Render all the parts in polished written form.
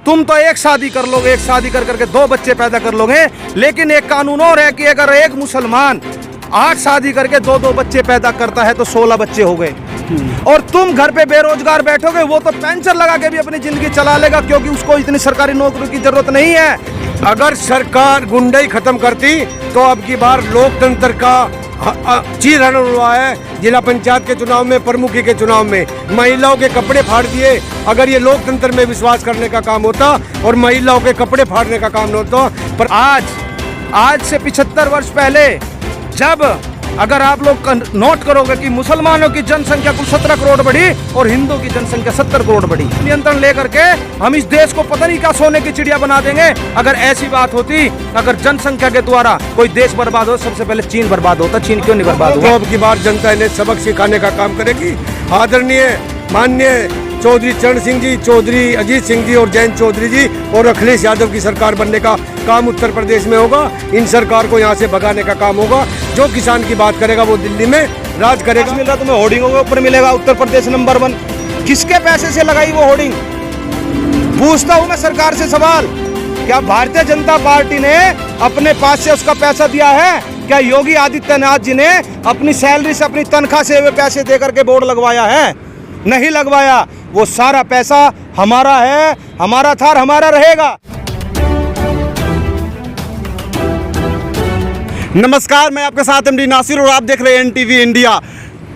तुम तो एक शादी कर लोगे, एक शादी कर करके 2 बच्चे पैदा कर लोगे, लेकिन एक कानून और है कि अगर एक मुसलमान 8 शादी करके 2-2 बच्चे पैदा करता है तो 16 बच्चे हो गए। और तुम घर पे बेरोजगार बैठोगे, वो तो पेंशन लगा के भी अपनी जिंदगी चला लेगा, क्योंकि उसको इतनी सरकारी नौकरी की जरूरत नहीं है। अगर सरकार गुंडाई खत्म करती तो अब की बार लोकतंत्र का चीरहरण हुआ है। जिला पंचायत के चुनाव में, प्रमुखी के चुनाव में महिलाओं के कपड़े फाड़ दिए। अगर ये लोकतंत्र में विश्वास करने का काम होता और महिलाओं के कपड़े फाड़ने का काम न होता। पर आज से 75 वर्ष पहले, जब अगर आप लोग नोट करोगे कि मुसलमानों की जनसंख्या कुल 17 करोड़ बढ़ी और हिंदुओं की जनसंख्या 70 करोड़ बढ़ी, नियंत्रण लेकर के हम इस देश को पता नहीं क्या सोने की चिड़िया बना देंगे। अगर ऐसी बात होती, अगर जनसंख्या के द्वारा कोई देश बर्बाद हो, सबसे पहले चीन बर्बाद होता। चीन क्यों नहीं बर्बाद हुआ? तो अब की बार जनता इन्हें सबक सिखाने का काम करेगी। आदरणीय माननीय चौधरी चरण सिंह जी, चौधरी अजीत सिंह जी और जयंत चौधरी जी और अखिलेश यादव की सरकार बनने का काम उत्तर प्रदेश में होगा। इन सरकार को यहाँ से भगाने का काम होगा। जो किसान की बात करेगा वो दिल्ली में राज करेगा। मिल रहा तुम्हें होर्डिंगों के ऊपर मिलेगा उत्तर प्रदेश नंबर 1। किसके पैसे से लगाई वो होर्डिंग? पूछता हूँ मैं सरकार से सवाल, क्या भारतीय जनता पार्टी ने अपने पास से उसका पैसा दिया है? क्या योगी आदित्यनाथ जी ने अपनी सैलरी से, अपनी तनख्वाह से वे पैसे दे करके बोर्ड लगवाया है? नहीं लगवाया। वो सारा पैसा हमारा है, हमारा था और हमारा रहेगा। नमस्कार, मैं आपके साथ एमडी नासिर और आप देख रहे हैं एनटीवी इंडिया।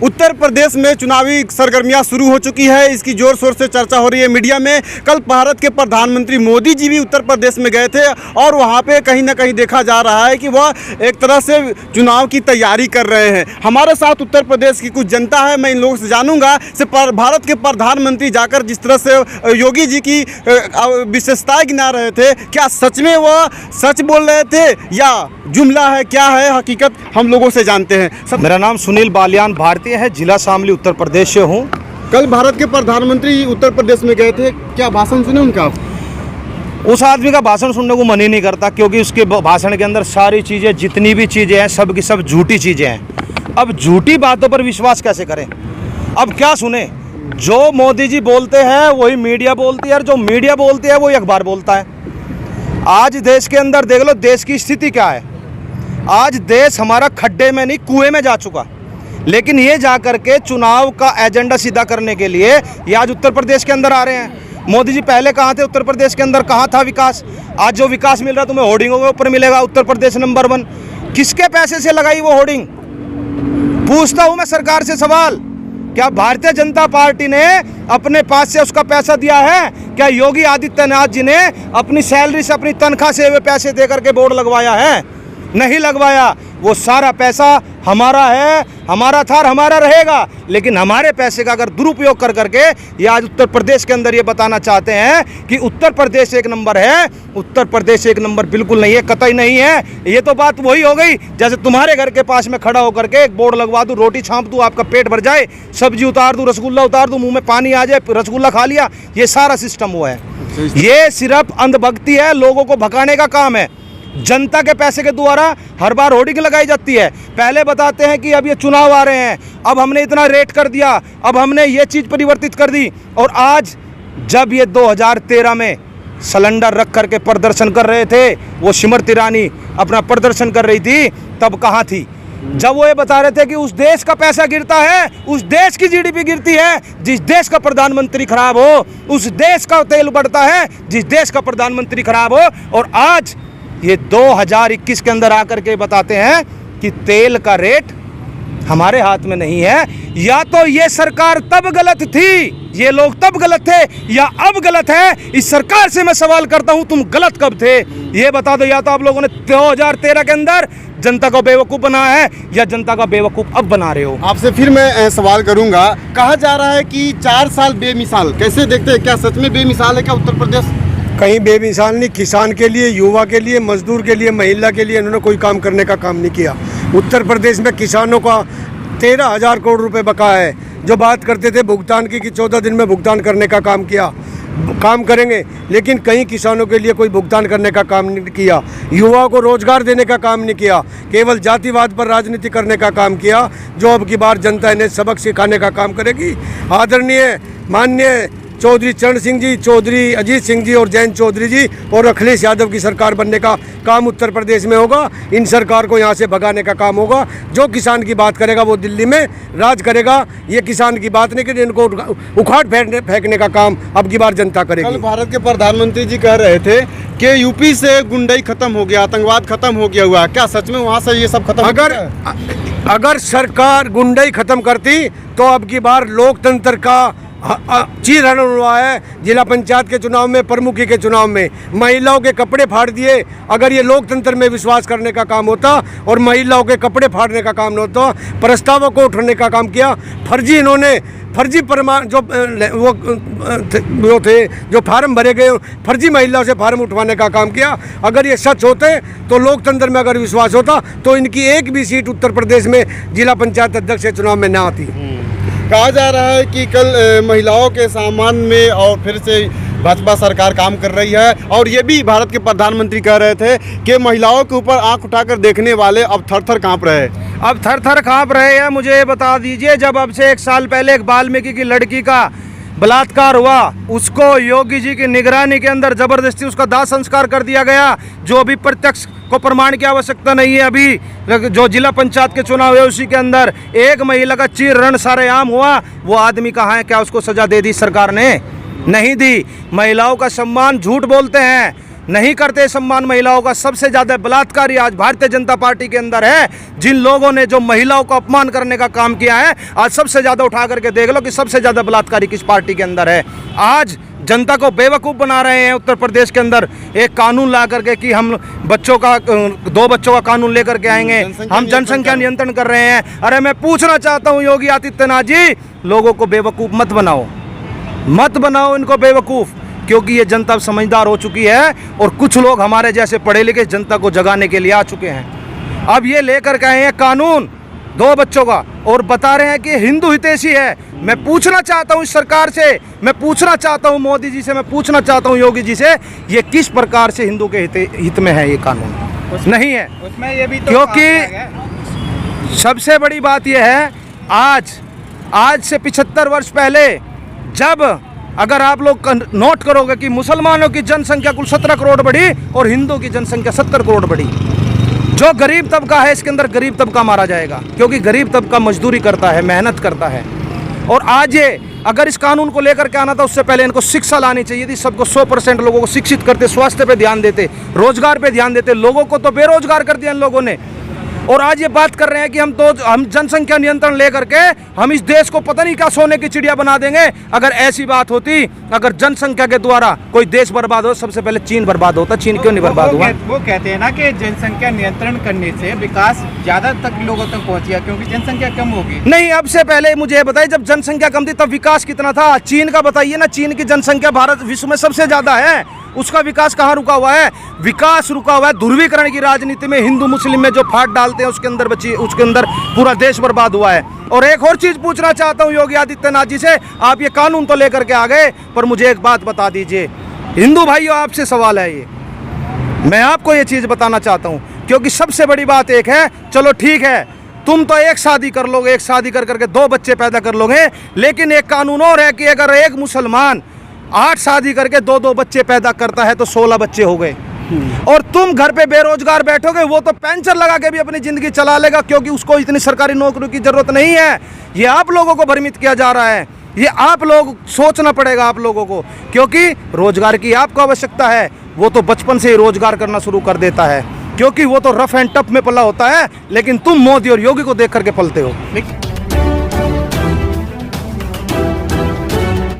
उत्तर प्रदेश में चुनावी सरगर्मियां शुरू हो चुकी है। इसकी जोर शोर से चर्चा हो रही है मीडिया में। कल भारत के प्रधानमंत्री मोदी जी भी उत्तर प्रदेश में गए थे और वहां पे कहीं ना कहीं देखा जा रहा है कि वह एक तरह से चुनाव की तैयारी कर रहे हैं। हमारे साथ उत्तर प्रदेश की कुछ जनता है, मैं इन लोगों से जानूंगा से भारत के प्रधानमंत्री जाकर जिस तरह से योगी जी की विशेषताएं गिना रहे थे, क्या सच में वह सच बोल रहे थे या जुमला है? क्या है हकीकत, हम लोगों से जानते हैं। मेरा नाम सुनील बालियान भारतीय है, जिला शामली उत्तर प्रदेश से हूँ। कल भारत के प्रधानमंत्री उत्तर प्रदेश में गए थे, क्या भाषण सुने उनका? उस आदमी का भाषण सुनने को मन ही नहीं करता, क्योंकि उसके भाषण के अंदर सारी चीज़ें, जितनी भी चीज़ें हैं, सब की सब झूठी चीज़ें हैं। अब झूठी बातों पर विश्वास कैसे करें? अब क्या सुने? जो मोदी जी बोलते हैं वही मीडिया बोलती है, और जो मीडिया बोलती है वही अखबार बोलता है। आज देश के अंदर देख लो, देश की स्थिति क्या है। आज देश हमारा खड्डे में नहीं, कुएं में जा चुका। लेकिन ये जा करके चुनाव का एजेंडा सीधा करने के लिए ये आज उत्तर प्रदेश के अंदर आ रहे हैं। मोदी जी पहले कहाँ थे? उत्तर प्रदेश के अंदर कहाँ था विकास? आज जो विकास मिल रहा है तुम्हें होर्डिंगों के ऊपर मिलेगा, उत्तर प्रदेश नंबर 1। किसके पैसे से लगाई वो होर्डिंग? पूछता हूँ मैं सरकार से सवाल, क्या भारतीय जनता पार्टी ने अपने पास से उसका पैसा दिया है? क्या योगी आदित्यनाथ जी ने अपनी सैलरी से, अपनी तनख्वाह से वे पैसे दे करके बोर्ड लगवाया है? नहीं लगवाया। वो सारा पैसा हमारा है, हमारा था और हमारा रहेगा। लेकिन हमारे पैसे का अगर दुरुपयोग कर करके ये आज उत्तर प्रदेश के अंदर ये बताना चाहते हैं कि उत्तर प्रदेश एक नंबर है। उत्तर प्रदेश एक नंबर बिल्कुल नहीं है, कतई नहीं है। ये तो बात वही हो गई जैसे तुम्हारे घर के पास में खड़ा होकर के एक बोर्ड लगवा दूँ, रोटी छाँप दूँ, आपका पेट भर जाए, सब्जी उतार दूँ, रसगुल्ला उतार दूँ, मुँह में पानी आ जाए, रसगुल्ला खा लिया, ये सारा सिस्टम हुआ है। ये सिर्फ अंधभक्ति है, लोगों को भगाने का काम है। जनता के पैसे के द्वारा हर बार होर्डिंग लगाई जाती है। पहले बताते हैं कि अब ये चुनाव आ रहे हैं, अब हमने इतना रेट कर दिया, अब हमने ये चीज़ परिवर्तित कर दी। और आज जब ये 2013 में सिलेंडर रख करके प्रदर्शन कर रहे थे, वो स्मृति ईरानी अपना प्रदर्शन कर रही थी, तब कहाँ थी? जब वो ये बता रहे थे कि उस देश का पैसा गिरता है, उस देश की जीडीपी गिरती है जिस देश का प्रधानमंत्री खराब हो, उस देश का तेल बढ़ता है जिस देश का प्रधानमंत्री खराब हो। और आज ये 2021 के अंदर आकर के बताते हैं कि तेल का रेट हमारे हाथ में नहीं है। या तो ये सरकार तब गलत थी, ये लोग तब गलत थे, या अब गलत है। इस सरकार से मैं सवाल करता हूं, तुम गलत कब थे ये बता दो। या तो आप लोगों ने 2013 के अंदर जनता को बेवकूफ़ बनाया है, या जनता का बेवकूफ़ अब बना रहे हो। आपसे फिर मैं सवाल करूंगा, कहा जा रहा है कि 4 साल बेमिसाल, कैसे देखते हैं? क्या सच में बेमिसाल है क्या उत्तर प्रदेश? कहीं बेमिसाल नहीं। किसान के लिए, युवा के लिए, मजदूर के लिए, महिला के लिए इन्होंने कोई काम करने का काम नहीं किया। उत्तर प्रदेश में किसानों का 13,000 करोड़ रुपए बकाया है। जो बात करते थे भुगतान की कि 14 दिन में भुगतान करने का काम किया, काम करेंगे, लेकिन कहीं किसानों के लिए कोई भुगतान करने का काम नहीं किया। युवाओं को रोजगार देने का काम नहीं किया, केवल जातिवाद पर राजनीति करने का काम किया। जो अब की बार जनता इन्हें सबक सिखाने का काम करेगी। आदरणीय माननीय चौधरी चरण सिंह जी, चौधरी अजीत सिंह जी और जयंत चौधरी जी और अखिलेश यादव की सरकार बनने का काम उत्तर प्रदेश में होगा। इन सरकार को यहाँ से भगाने का काम होगा। जो किसान की बात करेगा वो दिल्ली में राज करेगा। ये किसान की बात नहीं कि इनको उखाड़ फेंकने का काम अब की बार जनता कल करेगी। भारत के प्रधानमंत्री जी कह रहे थे कि यूपी से गुंडाई खत्म हो गया, आतंकवाद खत्म हो गया हुआ है। क्या सच में वहाँ से ये सब खत्म हो गया है? अगर सरकार गुंडाई खत्म करती तो अब की बार लोकतंत्र का चीरहरण हुआ है। जिला पंचायत के चुनाव में, प्रमुखी के चुनाव में महिलाओं के कपड़े फाड़ दिए। अगर ये लोकतंत्र में विश्वास करने का काम होता और महिलाओं के कपड़े फाड़ने का काम न होता, प्रस्तावों को उठाने का काम किया। फर्जी इन्होंने फर्जी प्रमाण जो वो थे जो फार्म भरे गए, फर्जी महिलाओं से फार्म उठवाने का काम किया। अगर ये सच होते तो लोकतंत्र में अगर विश्वास होता तो इनकी एक भी सीट उत्तर प्रदेश में जिला पंचायत अध्यक्ष के चुनाव में ना आती। कहा जा रहा है कि कल महिलाओं के सामान में और फिर से भाजपा सरकार काम कर रही है। और ये भी भारत के प्रधानमंत्री कह रहे थे कि महिलाओं के ऊपर आंख उठाकर देखने वाले अब थर थर काँप रहे हैं। अब थर थर काँप रहे हैं। मुझे ये बता दीजिए, जब अब से 1 साल पहले एक वाल्मीकि की लड़की का बलात्कार हुआ, उसको योगी जी की निगरानी के अंदर जबरदस्ती उसका दाह संस्कार कर दिया गया, जो अभी प्रत्यक्ष को प्रमाण की आवश्यकता नहीं है। अभी जो जिला पंचायत के चुनाव है उसी के अंदर एक महिला का चीरहरण सारेआम हुआ। वो आदमी कहाँ है? क्या उसको सजा दे दी सरकार ने? नहीं दी। महिलाओं का सम्मान झूठ बोलते हैं, नहीं करते सम्मान महिलाओं का। सबसे ज़्यादा बलात्कारी आज भारतीय जनता पार्टी के अंदर है। जिन लोगों ने जो महिलाओं का अपमान करने का काम किया है, आज सबसे ज़्यादा उठा करके देख लो कि सबसे ज़्यादा बलात्कारी किस पार्टी के अंदर है। आज जनता को बेवकूफ़ बना रहे हैं उत्तर प्रदेश के अंदर। एक कानून ला करके कि हम बच्चों का 2 बच्चों का कानून लेकर के आएंगे, हम जनसंख्या नियंत्रण कर रहे हैं। अरे मैं पूछना चाहता हूँ योगी आदित्यनाथ जी, लोगों को बेवकूफ़ मत बनाओ, मत बनाओ इनको बेवकूफ़, क्योंकि ये जनता समझदार हो चुकी है और कुछ लोग हमारे जैसे पढ़े लिखे जनता को जगाने के लिए आ चुके हैं। अब ये लेकर के आए हैं कानून 2 बच्चों का और बता रहे हैं कि हिंदू हितैषी है। मैं पूछना चाहता हूँ इस सरकार से, मैं पूछना चाहता हूँ मोदी जी से, मैं पूछना चाहता हूँ योगी जी से, ये किस प्रकार से हिंदू के हित में है ये कानून? नहीं है उसमें ये भी तो क्योंकि सबसे बड़ी बात यह है, आज से 75 वर्ष पहले जब अगर आप लोग नोट करोगे कि मुसलमानों की जनसंख्या कुल 17 करोड़ बढ़ी और हिंदुओं की जनसंख्या 70 करोड़ बढ़ी। जो गरीब तबका है इसके अंदर गरीब तबका मारा जाएगा, क्योंकि गरीब तबका मजदूरी करता है, मेहनत करता है। और आज ये अगर इस कानून को लेकर के आना था, उससे पहले इनको शिक्षा लानी चाहिए थी। सबको 100% लोगों को शिक्षित करते, स्वास्थ्य पे ध्यान देते, रोजगार पे ध्यान देते। लोगों को तो बेरोजगार कर दिया इन लोगों ने। और आज ये बात कर रहे हैं कि हम जनसंख्या नियंत्रण लेकर के हम इस देश को पता नहीं क्या सोने की चिड़िया बना देंगे। अगर ऐसी बात होती, अगर जनसंख्या के द्वारा कोई देश बर्बाद हो, सबसे पहले चीन बर्बाद होता। चीन क्यों नहीं बर्बाद हुआ? वो कहते हैं ना कि जनसंख्या नियंत्रण करने से विकास ज्यादा तक लोगों तक पहुंच गया, क्योंकि जनसंख्या कम होगी। नहीं, अब से पहले मुझे ये बताइए, जब जनसंख्या कम थी तब विकास कितना था? चीन का बताइए ना। चीन की जनसंख्या भारत विश्व में सबसे ज्यादा है, उसका विकास कहाँ रुका हुआ है? विकास रुका हुआ है ध्रुवीकरण की राजनीति में। हिंदू मुस्लिम में जो फाट डालते हैं उसके अंदर पूरा देश बर्बाद हुआ है। और एक और चीज पूछना चाहता हूँ योगी आदित्यनाथ जी से, आप ये कानून तो लेकर के आ गए, पर मुझे एक बात बता दीजिए, हिंदू भाइयों आपसे सवाल है ये, मैं आपको ये चीज बताना चाहता हूँ, क्योंकि सबसे बड़ी बात एक है, चलो ठीक है तुम तो एक शादी कर लोगे, एक शादी कर करके 2 बच्चे पैदा कर लोगे, लेकिन एक कानून और है कि अगर एक मुसलमान 8 शादी करके 2-2 बच्चे पैदा करता है तो 16 बच्चे हो गए। और तुम घर पे बेरोजगार बैठोगे, वो तो पेंशन लगा के भी अपनी जिंदगी चला लेगा, क्योंकि उसको इतनी सरकारी नौकरी की जरूरत नहीं है। ये आप लोगों को भ्रमित किया जा रहा है, ये आप लोग सोचना पड़ेगा आप लोगों को, क्योंकि रोजगार की आपको आवश्यकता है। वो तो बचपन से ही रोजगार करना शुरू कर देता है, क्योंकि वो तो रफ एंड टफ में पला होता है, लेकिन तुम मोदी और योगी को देख करके पलते हो।